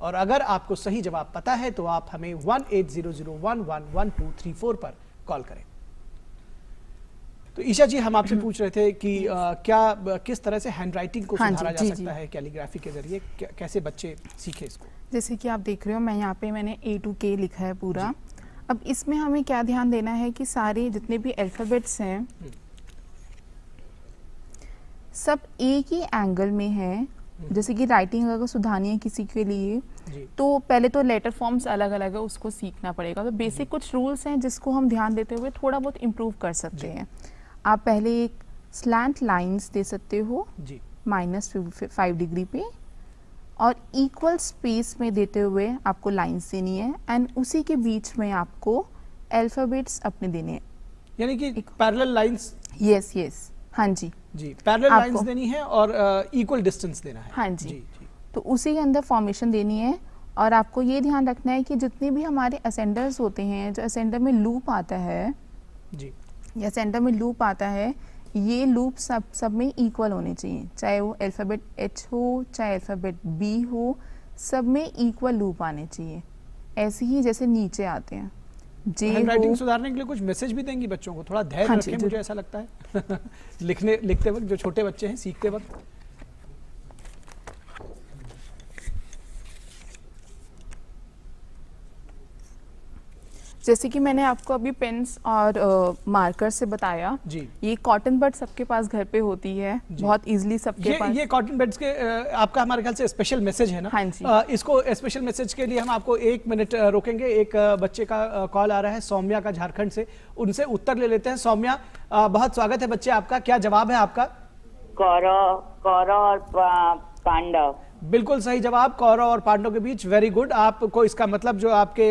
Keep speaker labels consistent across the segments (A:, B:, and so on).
A: और अगर आपको सही जवाब पता है तो आप हमें 1800111234 पर कॉल करें। तो ईशा जी, हम आपसे पूछ रहे थे कि किस तरह से हैंडराइटिंग को सुधारा जा सकता है कैलीग्राफी के जरिए, कैसे बच्चे सीखे इसको?
B: जैसे कि आप देख रहे हो, मैंने A to K लिखा है पूरा। अब इसमें हमें क्या ध्यान देना है कि सारे जितने भी अल्फाबेट्स हैं सब एक ही एंगल में है। जैसे कि राइटिंग अगर सुधारनी है किसी के लिए तो पहले तो लेटर फॉर्म्स अलग अलग है, उसको सीखना पड़ेगा। तो बेसिक कुछ रूल्स हैं जिसको हम ध्यान देते हुए थोड़ा बहुत इम्प्रूव कर सकते हैं। आप पहले एक स्लैंट लाइंस दे सकते हो -5 डिग्री पे, और इक्वल स्पेस में देते हुए आपको लाइंस देनी है, एंड उसी के बीच में आपको अल्फाबेट्स अपने देने हैं,
A: यानी कि पैरेलल लाइंस।
B: यस, हाँ जी,
A: पैरेलल लाइंस देनी है और इक्वल डिस्टेंस देना है।
B: हाँ जी। तो उसी के अंदर फॉर्मेशन देनी है। और आपको ये ध्यान रखना है कि जितने भी हमारे असेंडर्स होते हैं, जो असेंडर में लूप आता है या सेंटर में लूप आता है, ये लूप सब में इक्वल होने चाहिए, चाहे वो अल्फाबेट H हो चाहे अल्फाबेट B हो, सब में इक्वल लूप आने चाहिए, ऐसे ही जैसे नीचे आते हैं।
A: हैंडराइटिंग सुधारने के लिए कुछ मैसेज भी देंगी बच्चों को? थोड़ा धैर्य रखें, मुझे ऐसा लगता है लिखते वक्त, जो छोटे बच्चे हैं सीखते वक्त।
B: जैसे कि मैंने आपको अभी पेन्स और मार्कर से बताया जी, ये कॉटन बड सबके पास घर पे होती है, बहुत इजीली सबके पास। ये
A: कॉटन बड्स के आपका हमारे ख्याल से स्पेशल मैसेज है ना?
B: हाँ जी।
A: इसको स्पेशल मैसेज के लिए हम आपको 1 मिनट रोकेंगे। एक बच्चे का कॉल आ रहा है सौम्या का, झारखंड से, उनसे उत्तर ले लेते हैं। सौम्या, बहुत स्वागत है बच्चे आपका, क्या जवाब है आपका?
C: कौरव और पांडव।
A: बिल्कुल सही जवाब, कौरव और पांडव के बीच। Very good. आपको इसका मतलब जो आपके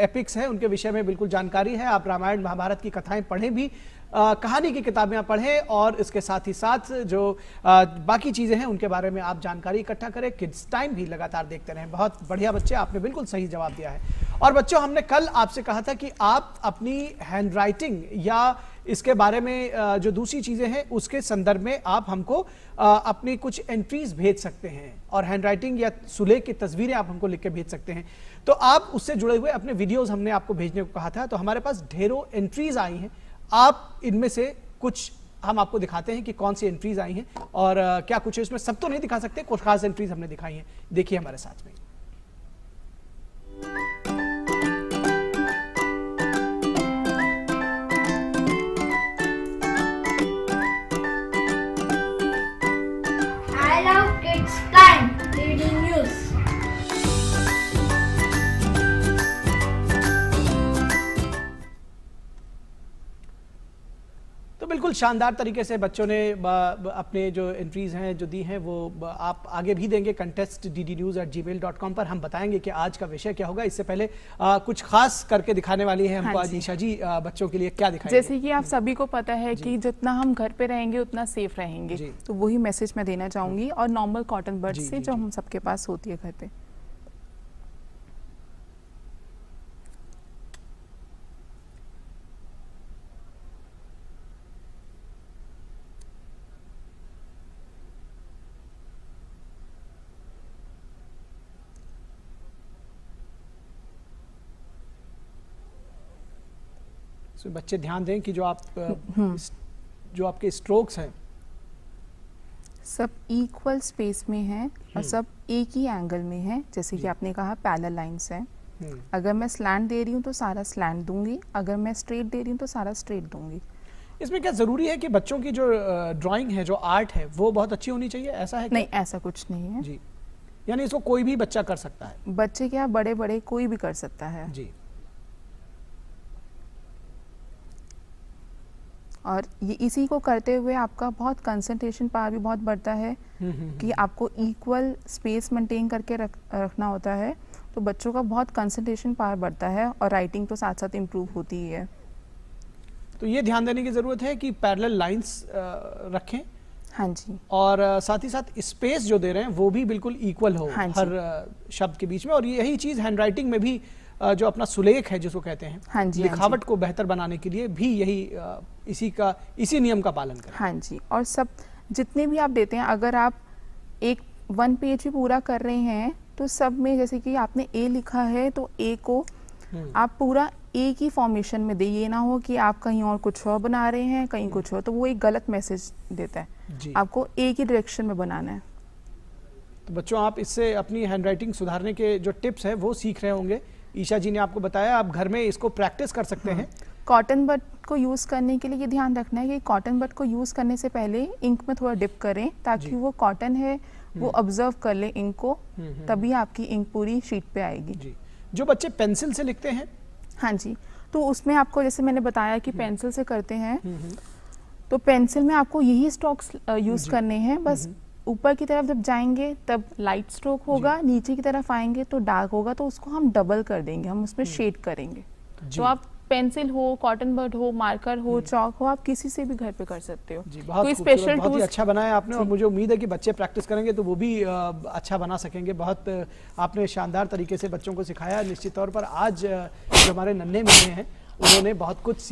A: एपिक्स हैं उनके विषय में बिल्कुल जानकारी है। आप रामायण महाभारत की कथाएं पढ़ें भी, कहानी की किताबें आप पढ़ें, और इसके साथ ही साथ जो बाकी चीजें हैं उनके बारे में आप जानकारी इकट्ठा करें। किड्स टाइम भी लगातार देखते रहें। बहुत बढ़िया बच्चे, आपने बिल्कुल सही जवाब दिया है। और बच्चों, हमने कल आपसे कहा था कि आप अपनी हैंडराइटिंग या इसके बारे में जो दूसरी चीजें हैं उसके संदर्भ में आप हमको अपनी कुछ एंट्रीज भेज सकते हैं, और हैंडराइटिंग या सुलेख की तस्वीरें आप हमको लिख के भेज सकते हैं। तो आप उससे जुड़े हुए अपने वीडियोस हमने आपको भेजने को कहा था, तो हमारे पास ढेरों एंट्रीज आई हैं। आप इनमें से कुछ हम आपको दिखाते हैं कि कौन सी एंट्रीज आई हैं और क्या कुछ है इसमें। सब तो नहीं दिखा सकते, कुछ खास एंट्रीज हमने दिखाई हैं, देखिए हमारे साथ में। बिल्कुल शानदार तरीके से बच्चों ने अपने जो एंट्रीज हैं जो दी हैं वो आप आगे भी देंगे contest@ddnews@gmail.com पर। हम बताएंगे कि आज का विषय क्या होगा। इससे पहले कुछ खास करके दिखाने वाली है हमको आज ईशा जी, बच्चों के लिए क्या दिखाएंगे?
B: जैसे कि आप सभी को पता है कि जितना हम घर पे रहेंगे उतना सेफ रहेंगे, तो वही मैसेज मैं देना चाहूंगी, और नॉर्मल कॉटन बड से जो हम सबके पास होती है घर पे।
A: तो बच्चे ध्यान दें कि जो आपके स्ट्रोक्स हैं
B: सब इक्वल स्पेस में हैं और सब एक ही एंगल में है। जैसे कि आपने कहा पैरेलल लाइंस हैं। अगर मैं स्लैंट दे रही हूँ तो सारा स्लैंट दूंगी, अगर मैं स्ट्रेट दे रही हूँ तो सारा स्ट्रेट दूंगी।
A: इसमें क्या जरूरी है कि बच्चों की जो ड्राइंग है, जो आर्ट है, वो बहुत अच्छी होनी चाहिए, ऐसा है?
B: नहीं, ऐसा कुछ नहीं है
A: जी। यानी इसको कोई भी बच्चा कर सकता है?
B: बच्चे क्या, बड़े बड़े कोई भी कर सकता है
A: जी।
B: और ये इसी को करते हुए आपका बहुत कंसंट्रेशन पावर भी बहुत बढ़ता है कि आपको इक्वल स्पेस मेंटेन करके रखना होता है। तो बच्चों का बहुत कंसंट्रेशन पावर बढ़ता है और राइटिंग तो साथ साथ इम्प्रूव होती ही है।
A: तो ये ध्यान देने की ज़रूरत है कि पैरेलल लाइंस रखें।
B: हाँ जी।
A: और साथ ही साथ स्पेस जो दे रहे हैं वो भी बिल्कुल इक्वल हो हर शब्द के बीच में। और यही चीज़ हैंडराइटिंग में भी जो अपना सुलेख है जिसको कहते हैं,
B: हाँ जी,
A: लिखावट को बेहतर बनाने के लिए भी यही इसी नियम का पालन करें।
B: हाँ जी। और सब जितने भी आप देते हैं, अगर आप 1 पेज भी पूरा कर रहे हैं तो सब में जैसे कि आपने ए लिखा है तो ए को आप पूरा ए की फॉर्मेशन में दे, ये ना हो कि आप कहीं और कुछ और बना रहे हैं कहीं कुछ और, तो वो एक गलत मैसेज देता है।
A: जी।
B: आपको ए की डायरेक्शन में बनाना है।
A: तो बच्चों आप इससे अपनी हैंडराइटिंग सुधारने के जो टिप्स है वो सीख रहे होंगे। ईशा जी ने आपको बताया, आप घर में इसको प्रैक्टिस कर सकते हैं।
B: कॉटन बड को यूज़ करने के लिए ये ध्यान रखना है कि कॉटन बड को यूज़ करने से पहले इंक में थोड़ा डिप करें ताकि वो कॉटन है वो ऑब्जर्व कर ले इंक को, तभी आपकी इंक पूरी शीट पे आएगी।
A: जी। जो बच्चे पेंसिल से लिखते हैं,
B: हाँ जी, तो उसमें आपको जैसे मैंने बताया कि पेंसिल से करते हैं, तो पेंसिल में आपको यही स्ट्रोक्स यूज़ करने हैं। बस ऊपर की तरफ जब जाएंगे तब लाइट स्ट्रोक होगा, नीचे की तरफ आएंगे तो डार्क होगा, तो उसको हम डबल कर देंगे, हम उसमें शेड करेंगे। तो आप पेंसिल हो, कॉटन बड हो, मार्कर हो, चौक हो, आप किसी से भी घर पे कर सकते हो।
A: जी, बहुत
B: कोई
A: खूबसूरत,
B: स्पेशल
A: बहुत ही
B: टूल्स
A: अच्छा बनाया आपने, और मुझे उम्मीद है कि बच्चे प्रैक्टिस करेंगे तो वो भी अच्छा बना सकेंगे। बहुत आपने शानदार तरीके से बच्चों को सिखाया। निश्चित तौर पर आज जो हमारे नन्हे मुन्ने हैं उन्होंने बहुत कुछ